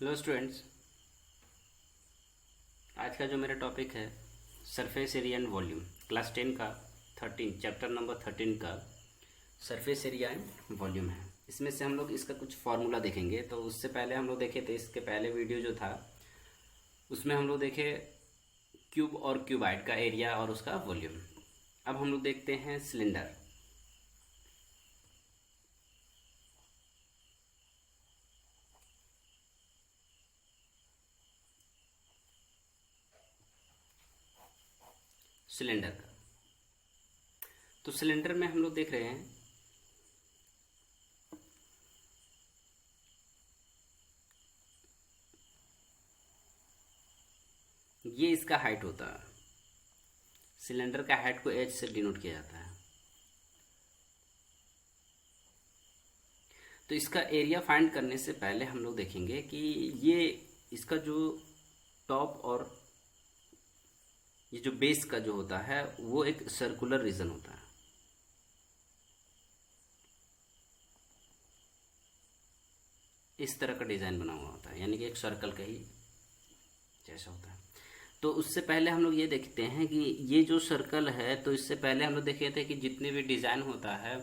Hello students. आज का जो मेरा टॉपिक है surface area and volume, class 10 का 13 चैप्टर नंबर 13 का सरफेस एरिया एंड वॉल्यूम है। इसमें से हम लोग इसका कुछ फार्मूला देखेंगे। तो उससे पहले हम लोग देखे थे, इसके पहले वीडियो जो था उसमें हम लोग देखे क्यूब और क्यूबाइड का एरिया और उसका वॉल्यूम। अब हम लोग देखते हैं सिलेंडर। सिलेंडर का तो सिलेंडर में हम लोग देख रहे हैं ये इसका हाइट होता है। सिलेंडर का हाइट को एच से डिनोट किया जाता है। तो इसका एरिया फाइंड करने से पहले हम लोग देखेंगे कि ये इसका जो टॉप और ये जो बेस का जो होता है वो एक सर्कुलर रीजन होता है। इस तरह का डिजाइन बना हुआ होता है, यानी कि एक सर्कल का ही जैसा होता है। तो उससे पहले हम लोग ये देखते हैं कि ये जो सर्कल है, तो इससे पहले हम लोग देखे थे कि जितने भी डिजाइन होता है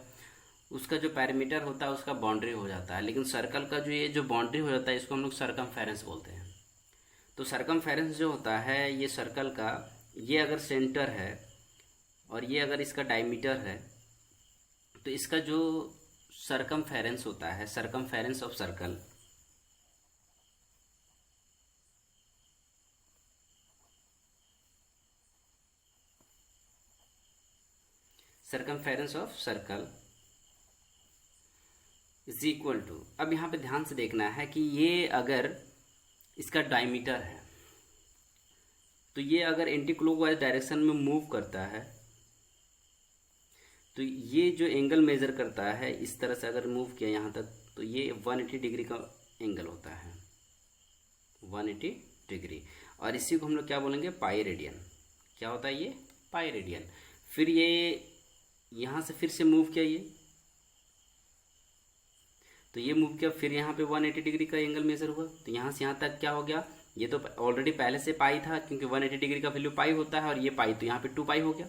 उसका जो पैरामीटर होता है उसका बाउंड्री हो जाता है। लेकिन सर्कल का जो ये जो बाउंड्री हो जाता है इसको हम लोग सरकमफेरेंस बोलते हैं। तो सरकमफेरेंस जो होता है ये सर्कल का, ये अगर सेंटर है और ये अगर इसका डायमीटर है तो इसका जो सरकमफेरेंस होता है, circumference of circle, circumference of circle is equal to, अब यहाँ पे ध्यान से देखना है कि ये अगर इसका डायमीटर है तो ये अगर एंटी क्लॉकवाइज डायरेक्शन में मूव करता है तो ये जो एंगल मेजर करता है इस तरह से अगर मूव किया यहाँ तक तो ये 180 डिग्री का एंगल होता है, 180 डिग्री। और इसी को हम लोग क्या बोलेंगे, पाई रेडियन। क्या होता है ये, पाई रेडियन। फिर ये यहाँ से फिर से मूव किया ये, तो ये मूव किया, फिर यहाँ पे 180 डिग्री का एंगल मेजर हुआ। तो यहाँ से यहाँ तक क्या हो गया, ये तो ऑलरेडी पहले से पाई था क्योंकि 180 डिग्री का वैल्यू पाई होता है और ये पाई, तो यहाँ पे 2 पाई हो गया।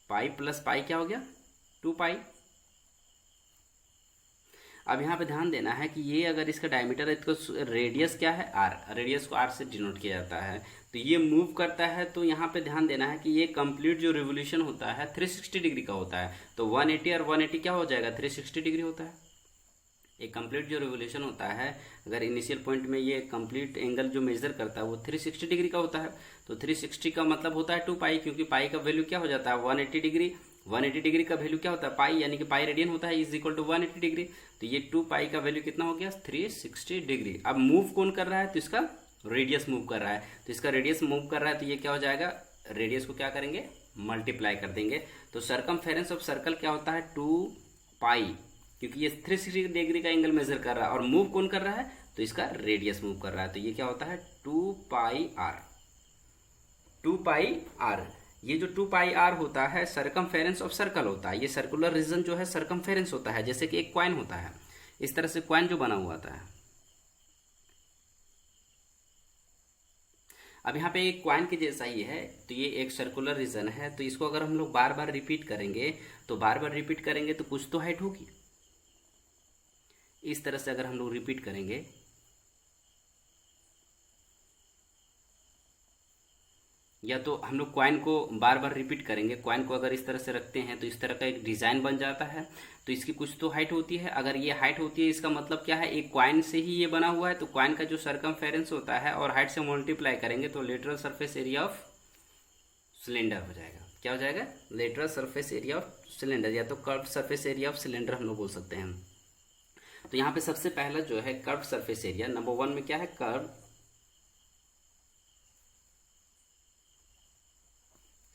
पाई प्लस पाई क्या हो गया, 2 पाई। अब यहाँ पे ध्यान देना है कि ये अगर इसका डायमीटर है तो रेडियस क्या है, आर, रेडियस को आर से डिनोट किया जाता है। तो ये मूव करता है तो यहाँ पे ध्यान देना है कि ये कंप्लीट जो रिवोल्यूशन होता है 360 डिग्री का होता है। तो 180 और 180 क्या हो जाएगा, 360 डिग्री होता है। एक कंप्लीट जो रिवोल्यूशन होता है, अगर इनिशियल पॉइंट में ये कंप्लीट एंगल जो मेजर करता है वो 360 डिग्री का होता है। तो 360 का मतलब होता है 2 पाई, क्योंकि पाई का वैल्यू क्या हो जाता है 180 डिग्री। 180 डिग्री का वैल्यू क्या होता है, पाई, यानी कि पाई रेडियन होता है, इज इक्वल टू 180 डिग्री। तो ये 2 पाई का वैल्यू कितना हो गया, 360 डिग्री। अब मूव कौन कर रहा है, तो इसका रेडियस मूव कर रहा है। तो इसका रेडियस मूव कर रहा है तो ये क्या हो जाएगा, रेडियस को क्या करेंगे, मल्टीप्लाई कर देंगे। तो सरकमफेरेंस ऑफ सर्कल क्या होता है, 2 पाई, क्योंकि ये 360 डिग्री का एंगल मेजर कर रहा है। और मूव कौन कर रहा है, तो इसका रेडियस मूव कर रहा है। तो ये क्या होता है, 2 पाई आर। 2 पाई आर, ये जो 2 पाई आर होता है सरकमफेरेंस ऑफ सर्कल होता है। ये सर्कुलर रीजन जो है सरकमफेरेंस होता है, जैसे कि एक क्वाइन होता है, इस तरह से क्वाइन जो बना हुआ होता है। अब यहाँ पे एक क्वाइन के जैसा ही है, तो ये एक सर्कुलर रीजन है। तो इसको अगर हम लोग बार बार रिपीट करेंगे तो कुछ तो हाइट होगी। इस तरह से अगर हम लोग रिपीट करेंगे या तो हम लोग क्वाइन को बार बार रिपीट करेंगे, क्वाइन को अगर इस तरह से रखते हैं तो इस तरह का एक डिजाइन बन जाता है। तो इसकी कुछ तो हाइट होती है। अगर ये हाइट होती है इसका मतलब क्या है, एक क्वाइन से ही ये बना हुआ है। तो क्वाइन का जो सरकमफेरेंस होता है और हाइट से मल्टीप्लाई करेंगे तो lateral surface area of cylinder हो जाएगा। क्या हो जाएगा, lateral surface area of cylinder, या तो curve surface area of cylinder हम लोग बोल सकते हैं। तो यहाँ पे सबसे पहला जो है कर्व सरफेस एरिया, नंबर 1 में क्या है, curve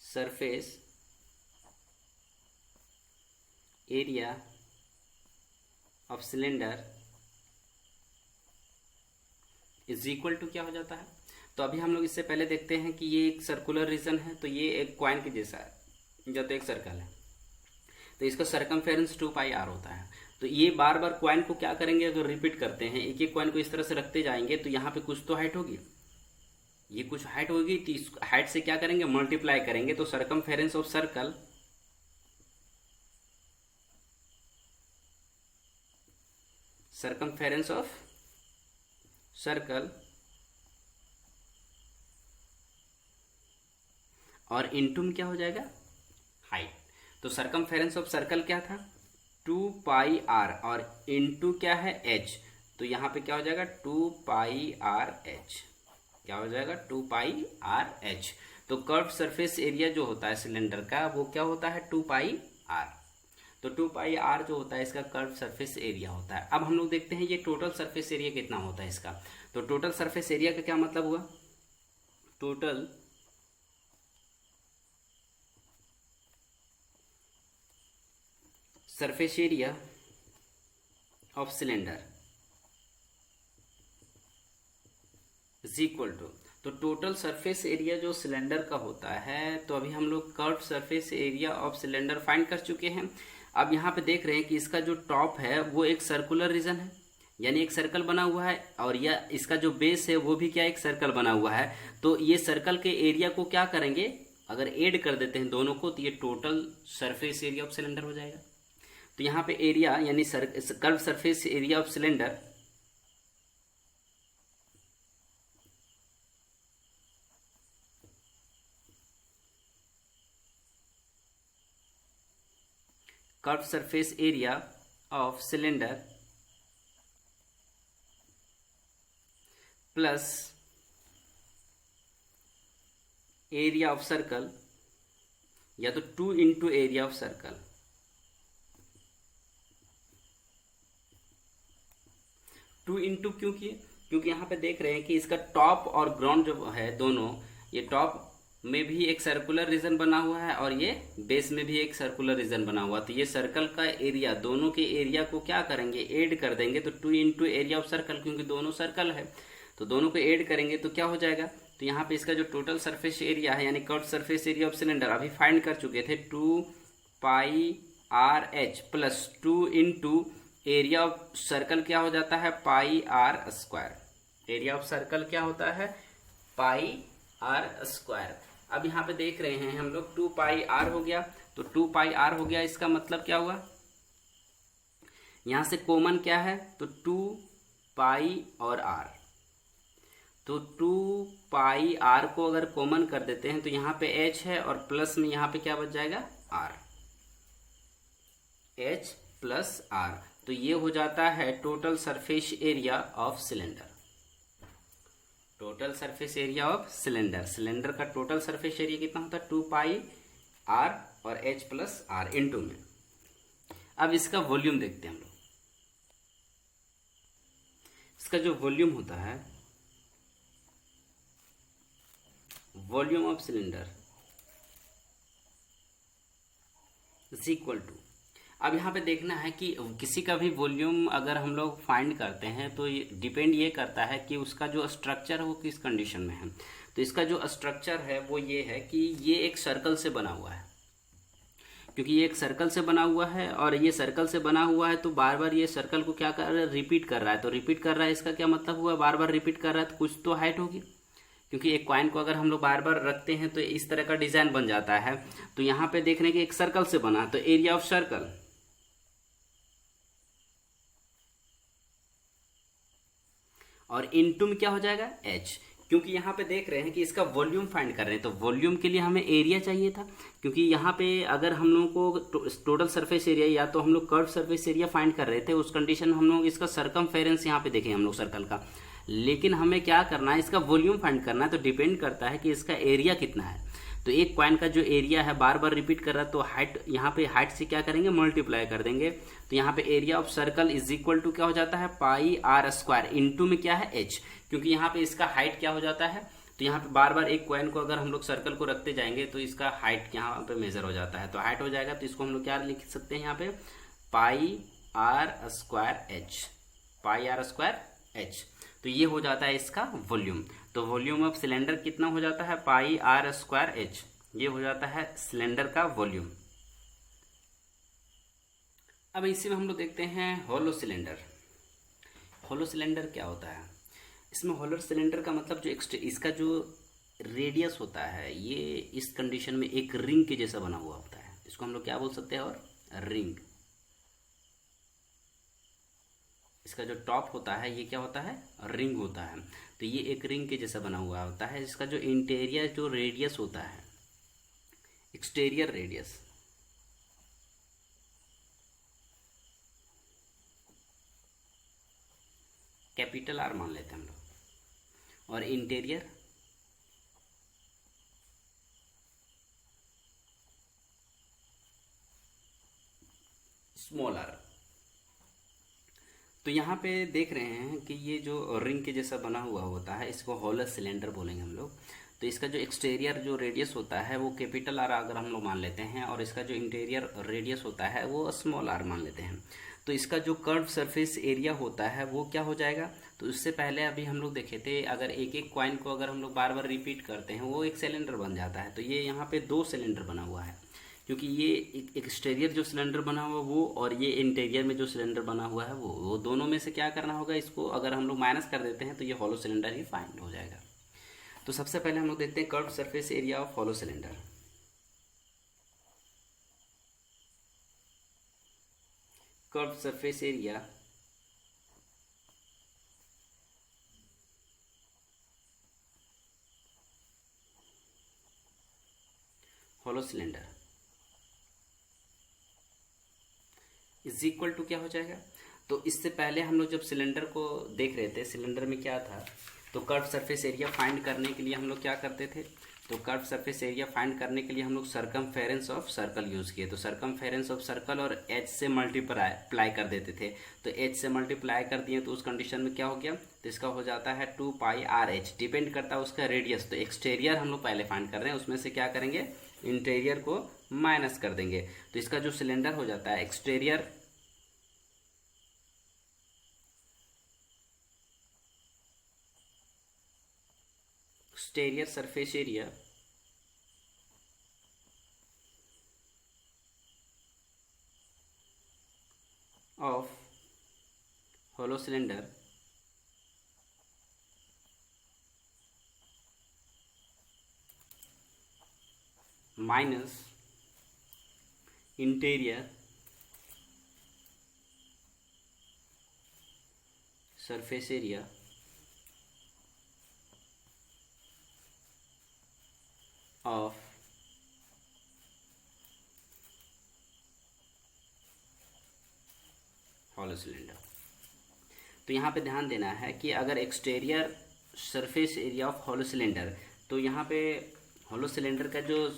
surface area of cylinder is equal to क्या हो जाता है। तो अभी हम लोग इससे पहले देखते हैं कि ये एक सर्कुलर रीजन है, तो ये एक क्वाइन के जैसा है, जो तो एक सर्कल है, तो इसका सरकमफेरेंस 2 पाई आर होता है। तो ये बार बार कॉइन को क्या करेंगे, अगर रिपीट करते हैं एक एक कॉइन को इस तरह से रखते जाएंगे तो यहाँ पे कुछ तो हाइट होगी, ये कुछ हाइट होगी, तो इस हाइट से क्या करेंगे, मल्टीप्लाई करेंगे, तो circumference of circle circumference of circle और इनटू में क्या हो जाएगा, हाइट। तो सरकमफेरेंस ऑफ सर्कल क्या था, 2 पाई आर और इनटू क्या है, एच। तो यहाँ पे क्या हो जाएगा, 2 पाई आर एच, क्या हो जाएगा, 2 पाई आर एच। तो कर्व सरफेस एरिया जो होता है सिलेंडर का वो क्या होता है, 2 पाई आर। तो 2 पाई आर जो होता है इसका कर्व सरफेस एरिया होता है। अब हम लोग देखते हैं ये टोटल सरफेस एरिया कितना होता है इसका। तो टोटल सरफेस एरिया का क्या मतलब हुआ, total surface area of cylinder is equal to, तो टोटल सरफेस एरिया जो सिलेंडर का होता है, तो अभी हम लोग curve surface area of cylinder find कर चुके हैं। अब यहाँ पे देख रहे हैं कि इसका जो टॉप है वो एक सर्कुलर रीजन है, यानी एक सर्कल बना हुआ है, और यह इसका जो बेस है वो भी क्या एक सर्कल बना हुआ है। तो ये सर्कल के एरिया को क्या करेंगे, अगर ऐड कर देते हैं दोनों को तो ये total surface area of cylinder हो जाएगा। तो यहाँ पे एरिया यानी curve surface area of cylinder curve surface area of cylinder plus area of circle, या तो 2 into area of circle. Two into क्यों किए, क्योंकि यहाँ पे देख रहे हैं कि इसका टॉप और ग्राउंड जो है दोनों, ये टॉप में भी एक सर्कुलर रीजन बना हुआ है और ये बेस में भी एक सर्कुलर रीजन बना हुआ। तो ये सर्कल का एरिया, दोनों के एरिया को क्या करेंगे, ऐड कर देंगे। तो 2 इंटू एरिया ऑफ सर्कल, क्योंकि दोनों सर्कल है तो दोनों को ऐड करेंगे तो क्या हो जाएगा। तो यहाँ पे इसका जो टोटल सरफेस एरिया है यानी curve surface area of cylinder अभी फाइंड कर चुके थे, 2 pi r h plus 2 into area of circle क्या हो जाता है, pi r square. Area of circle क्या होता है, पाई आर स्क्वायर। अब यहाँ पे देख रहे हैं हम लोग 2 पाई आर हो गया, तो 2 पाई आर हो गया, इसका मतलब क्या हुआ, यहां से कॉमन क्या है, तो 2 पाई और आर। तो 2 पाई आर को अगर कॉमन कर देते हैं तो यहाँ पे एच है और प्लस में यहाँ पे क्या बच जाएगा, आर, एच प्लस आर। तो ये हो जाता है total surface area of cylinder. Total surface area of cylinder, cylinder का टोटल सरफेस एरिया कितना होता है, 2 पाई आर और एच प्लस आर इनटू में। अब इसका वॉल्यूम देखते हैं हम लोग। इसका जो वॉल्यूम होता है, volume of cylinder is equal to, अब यहाँ पे देखना है कि किसी का भी वॉल्यूम अगर हम लोग फाइंड करते हैं तो डिपेंड ये करता है कि उसका जो स्ट्रक्चर है वो किस कंडीशन में है। तो इसका जो स्ट्रक्चर है वो ये है कि ये एक सर्कल से बना हुआ है, क्योंकि ये एक सर्कल से बना हुआ है और ये सर्कल से बना हुआ है तो बार बार ये सर्कल को क्या कर रहा है, रिपीट कर रहा है। तो रिपीट कर रहा है इसका क्या मतलब हुआ, बार बार रिपीट कर रहा है तो कुछ तो हाइट होगी, क्योंकि एक कॉइन को अगर हम लोग बार बार रखते हैं तो इस तरह का डिजाइन बन जाता है। तो यहाँ पे देखने के एक सर्कल से बना, तो एरिया ऑफ सर्कल और इनटू में क्या हो जाएगा, एच, क्योंकि यहाँ पे देख रहे हैं कि इसका वॉल्यूम फाइंड कर रहे हैं। तो वॉल्यूम के लिए हमें एरिया चाहिए था, क्योंकि यहाँ पे अगर हम लोगों को टोटल सरफेस एरिया या तो हम लोग कर्व सरफेस एरिया फाइंड कर रहे थे, उस कंडीशन में हम लोग इसका सरकमफेरेंस यहाँ पे देखें हम लोग सर्कल का, लेकिन हमें क्या करना है, इसका वॉल्यूम फाइंड करना है। तो डिपेंड करता है कि इसका एरिया कितना है। तो एक कॉइन का जो एरिया है बार बार रिपीट कर रहा है तो हाइट, यहाँ पे हाइट से क्या करेंगे, मल्टीप्लाई कर देंगे। तो यहाँ पे area of circle is equal to क्या हो जाता है, पाई आर स्क्वायर इनटू में क्या है, एच, क्योंकि यहाँ पे इसका हाइट क्या हो जाता है। तो यहाँ पे बार बार एक कॉइन को अगर हम लोग सर्कल को रखते जाएंगे तो इसका हाइट यहाँ पे मेजर हो जाता है, तो हाइट हो जाएगा। तो इसको हम लोग क्या लिख सकते हैं यहाँ पे, pi r square h, pi r square h. तो ये हो जाता है इसका वॉल्यूम। तो वॉल्यूम ऑफ सिलेंडर कितना हो जाता है, पाई आर स्क्वायर एच, ये हो जाता है सिलेंडर का वॉल्यूम। अब इसी में हम लोग देखते हैं हॉलो सिलेंडर। हॉलो सिलेंडर क्या होता है? इसमें हॉलो सिलेंडर का मतलब जो इसका जो रेडियस होता है ये इस कंडीशन में एक रिंग के जैसा बना हुआ होता है। इसको हम लोग क्या बोल सकते हैं? और रिंग। इसका जो टॉप होता है ये क्या होता है? रिंग होता है। तो ये एक रिंग के जैसा बना हुआ होता है। इसका जो इंटीरियर जो रेडियस होता है, एक्सटीरियर रेडियस, कैपिटल आर मान लेते हैं हम लोग, और इंटीरियर स्मॉल आर। तो यहाँ पे देख रहे हैं कि ये जो रिंग के जैसा बना हुआ होता है इसको हॉलो सिलेंडर बोलेंगे हम लोग। तो इसका जो एक्सटीरियर जो रेडियस होता है वो कैपिटल आर अगर हम लोग मान लेते हैं, और इसका जो इंटीरियर रेडियस होता है वो स्मॉल आर मान लेते हैं। तो इसका जो कर्व सरफेस एरिया होता है वो क्या हो जाएगा? तो इससे पहले अभी हम लोग देखे थे, अगर एक एक कॉइन को अगर हम लोग बार बार रिपीट करते हैं वो एक सिलेंडर बन जाता है। तो ये यहाँ पे दो सिलेंडर बना हुआ है, क्योंकि ये एक एक्सटीरियर जो सिलेंडर बना हुआ वो, और ये इंटीरियर में जो सिलेंडर बना हुआ है वो दोनों में से क्या करना होगा? इसको अगर हम लोग माइनस कर देते हैं तो ये हॉलो सिलेंडर ही फाइंड हो जाएगा। तो सबसे पहले हम लोग देखते हैं curve surface area of hollow cylinder. Curve surface area hollow cylinder is equal to क्या हो जाएगा? तो इससे पहले हम लोग जब सिलेंडर को देख रहे थे, सिलेंडर में क्या था, तो कर्व सरफेस एरिया फाइंड करने के लिए हम लोग क्या करते थे? तो कर्व सरफेस एरिया फाइंड करने के लिए हम लोग सरकमफेरेंस ऑफ सर्कल यूज़ किए। तो सरकमफेरेंस ऑफ सर्कल और एच से मल्टीप्लाई कर देते थे। तो एच से मल्टीप्लाई कर दिए तो उस कंडीशन में क्या हो गया? तो इसका हो जाता है 2πr/h, डिपेंड करता है उसका रेडियस। तो एक्सटीरियर हम लोग पहले फाइंड कर रहे हैं, उसमें से क्या करेंगे? इंटीरियर को माइनस कर देंगे। तो इसका जो सिलेंडर हो जाता है exterior surface area of hollow cylinder minus interior surface area of hollow cylinder. तो यहाँ पे ध्यान देना है कि अगर exterior surface area of hollow cylinder, तो यहाँ पे हॉलो सिलेंडर का जो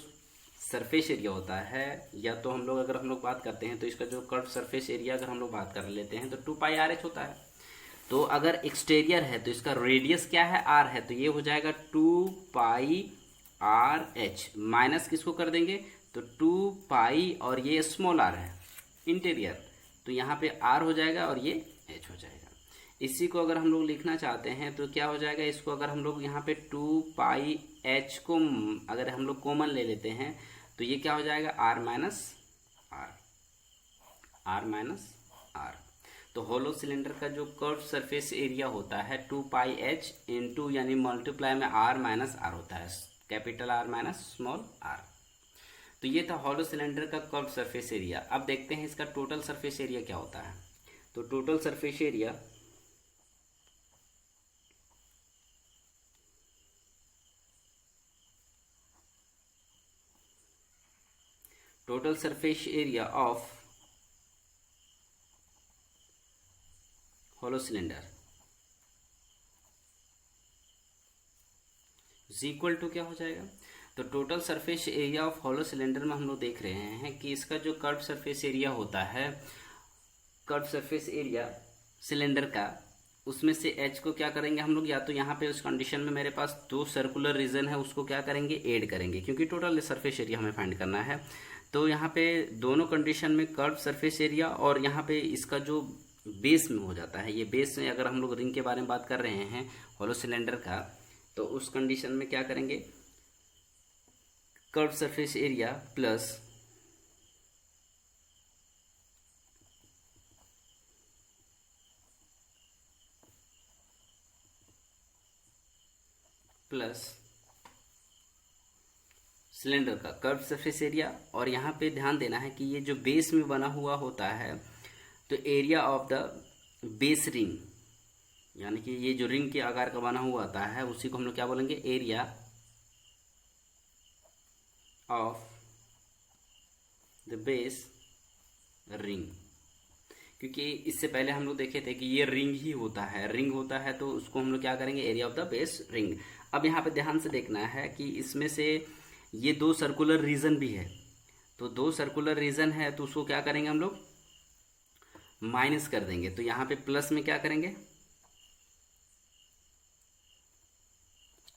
सरफेस एरिया होता है, या तो हम लोग अगर हम लोग बात करते हैं तो इसका जो कर्व सरफेस एरिया अगर हम लोग बात कर लेते हैं तो 2πr/h होता है। तो अगर एक्सटीरियर है तो इसका रेडियस क्या है? r है, तो ये हो जाएगा 2πr/h। माइनस किसको कर देंगे? तो 2π, और ये स्मॉल r है इंटीरियर, तो यहाँ पे r हो जाएगा और ये h हो जाएगा। इसी को अगर हम लोग लिखना चाहते हैं तो क्या हो जाएगा? इसको अगर हम लोग यहाँ पे 2πh को अगर हम लोग कॉमन ले लेते हैं तो ये क्या हो जाएगा? r minus r। तो हॉलो सिलेंडर का जो कर्व सरफेस एरिया होता है 2πh इंटू यानी मल्टीप्लाई में r माइनस r होता है, capital R minus small r। तो ये था हॉलो सिलेंडर का कर्व सरफेस एरिया। अब देखते हैं इसका टोटल सरफेस एरिया क्या होता है। तो total surface area of hollow cylinder is equal to क्या हो जाएगा? तो total surface area of hollow cylinder में हम लोग देख रहे हैं कि इसका जो कर्व सरफेस एरिया होता है, कर्व सरफेस एरिया सिलेंडर का, उसमें से h को क्या करेंगे हम लोग? या तो यहाँ पे उस कंडीशन में मेरे पास दो सर्कुलर रीजन है उसको क्या करेंगे? ऐड करेंगे, क्योंकि टोटल सरफेस एरिया हमें फाइंड करना है। तो यहाँ पे दोनों कंडीशन में कर्व सरफेस एरिया और यहाँ पे इसका जो बेस में हो जाता है, ये बेस में अगर हम लोग रिंग के बारे में बात कर रहे हैं हॉलो सिलेंडर का, तो उस कंडीशन में क्या करेंगे? Curve surface area plus plus cylinder का कर्व सरफेस एरिया। और यहाँ पे ध्यान देना है कि ये जो बेस में बना हुआ होता है तो area of the base ring, यानी कि ये जो रिंग के आकार का बना हुआ होता है उसी को हम लोग क्या बोलेंगे, area of the base ring. क्योंकि इससे पहले हम लोग देखे थे कि ये रिंग ही होता है, रिंग होता है तो उसको हम लोग क्या करेंगे, area of the base ring. अब यहाँ पे ध्यान से देखना है कि इसमें से ये दो सर्कुलर रीजन भी है, तो दो सर्कुलर रीजन है तो उसको क्या करेंगे हम लोग, माइनस कर देंगे। तो यहाँ पे प्लस में क्या करेंगे,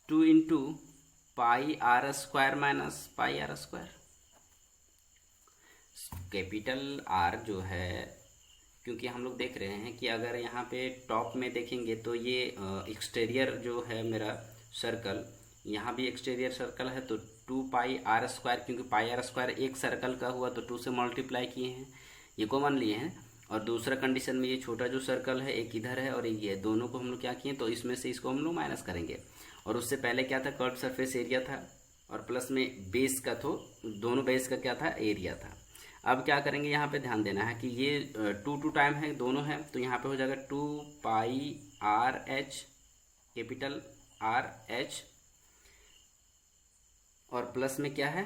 2 into pi r square minus pi r square. Capital R जो है, क्योंकि हम लोग देख रहे हैं कि अगर यहाँ पे टॉप में देखेंगे तो ये एक्सटीरियर जो है मेरा सर्कल, यहाँ भी एक्सटीरियर सर्कल है तो 2 पाई आर स्क्वायर, क्योंकि पाई आर स्क्वायर एक सर्कल का हुआ तो 2 से मल्टीप्लाई किए हैं, ये कॉमन लिए हैं। और दूसरा कंडीशन में ये छोटा जो सर्कल है एक इधर है और एक ये, दोनों को हम लोग क्या किए तो इसमें से इसको हम लोग माइनस करेंगे। और उससे पहले क्या था, कर्व सरफेस एरिया था और प्लस में बेस का, तो दोनों बेस का क्या था, एरिया था। अब क्या करेंगे, यहाँ पे ध्यान देना है कि ये 2 टाइम है, दोनों है, तो यहाँ पे हो जाएगा 2 pi r h, capital r h, और प्लस में क्या है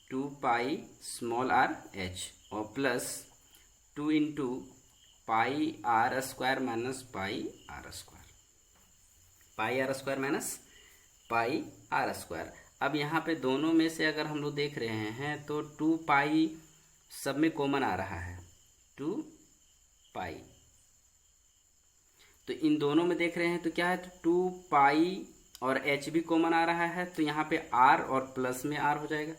2 पाई स्मॉल आर एच, और plus 2 into pi r square minus pi r square, pi r square minus pi r square. अब यहाँ पे दोनों में से अगर हम लोग देख रहे हैं तो 2 पाई सब में कॉमन आ रहा है, 2 पाई, तो इन दोनों में देख रहे हैं तो क्या है, तो 2 पाई और एच भी कॉमन आ रहा है, तो यहाँ पे आर और प्लस में आर हो जाएगा,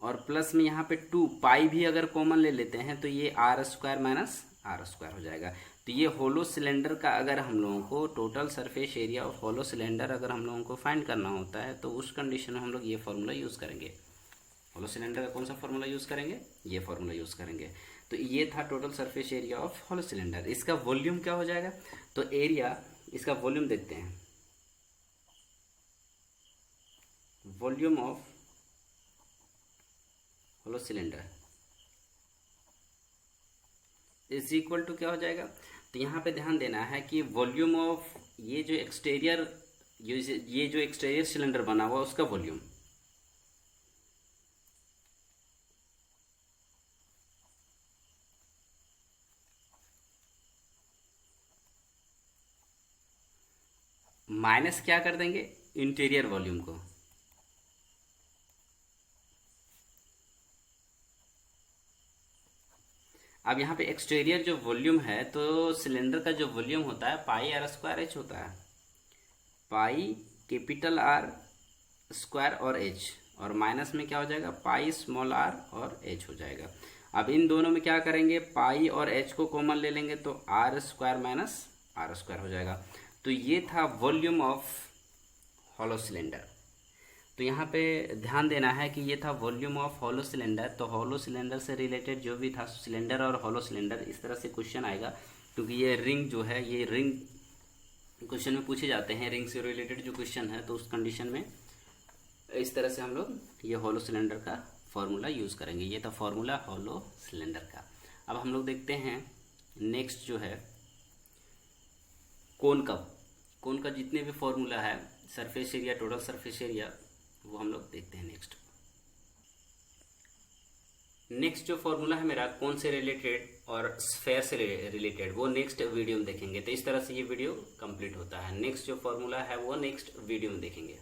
और प्लस में यहाँ पे 2 पाई भी अगर कॉमन ले लेते हैं तो ये r square minus r square हो जाएगा। तो ये होलो सिलेंडर का अगर हम लोगों को total surface area of hollow cylinder अगर हम लोगों को फाइंड करना होता है तो उस कंडीशन में हम लोग ये फॉर्मूला यूज़ करेंगे। होलो सिलेंडर का कौन सा फॉर्मूला यूज़ करेंगे, ये फॉर्मूला यूज़ करेंगे। तो ये था total surface area of hollow cylinder. इसका वॉल्यूम क्या हो जाएगा, तो एरिया, इसका वॉल्यूम देखते हैं, volume of hollow cylinder is equal to क्या हो जाएगा, तो यहाँ पे ध्यान देना है कि वॉल्यूम ऑफ ये जो एक्सटीरियर, ये जो एक्सटीरियर सिलेंडर बना हुआ उसका वॉल्यूम, माइनस क्या कर देंगे, इंटीरियर वॉल्यूम को, अब यहाँ पे एक्सटीरियर जो वॉल्यूम है तो सिलेंडर का जो वॉल्यूम होता है पाई आर स्क्वायर एच होता है, पाई कैपिटल आर स्क्वायर और एच, और माइनस में क्या हो जाएगा, पाई स्मॉल आर और एच हो जाएगा। अब इन दोनों में क्या करेंगे, पाई और एच को कॉमन ले लेंगे तो r square minus r square हो जाएगा। तो ये था वॉल्यूम ऑफ हॉलो सिलेंडर। तो यहाँ पे ध्यान देना है कि ये था वॉल्यूम ऑफ हॉलो सिलेंडर। तो हॉलो सिलेंडर से रिलेटेड जो भी था, सिलेंडर और हॉलो सिलेंडर, इस तरह से क्वेश्चन आएगा, क्योंकि ये रिंग जो है, ये रिंग क्वेश्चन में पूछे जाते हैं, रिंग से रिलेटेड जो क्वेश्चन है, तो उस कंडीशन में इस तरह से हम लोग ये हॉलो सिलेंडर का फॉर्मूला यूज़ करेंगे। ये था फॉर्मूला हॉलो सिलेंडर का। अब हम लोग देखते हैं नेक्स्ट जो है कोन का। कोन का जितने भी फॉर्मूला है, surface area, total surface area, वो हम लोग देखते हैं नेक्स्ट। नेक्स्ट जो फॉर्मूला है मेरा कोन से रिलेटेड और स्फेयर से रिलेटेड, वो नेक्स्ट वीडियो में देखेंगे। तो इस तरह से ये वीडियो कंप्लीट होता है। नेक्स्ट जो फॉर्मूला है वो नेक्स्ट वीडियो में देखेंगे।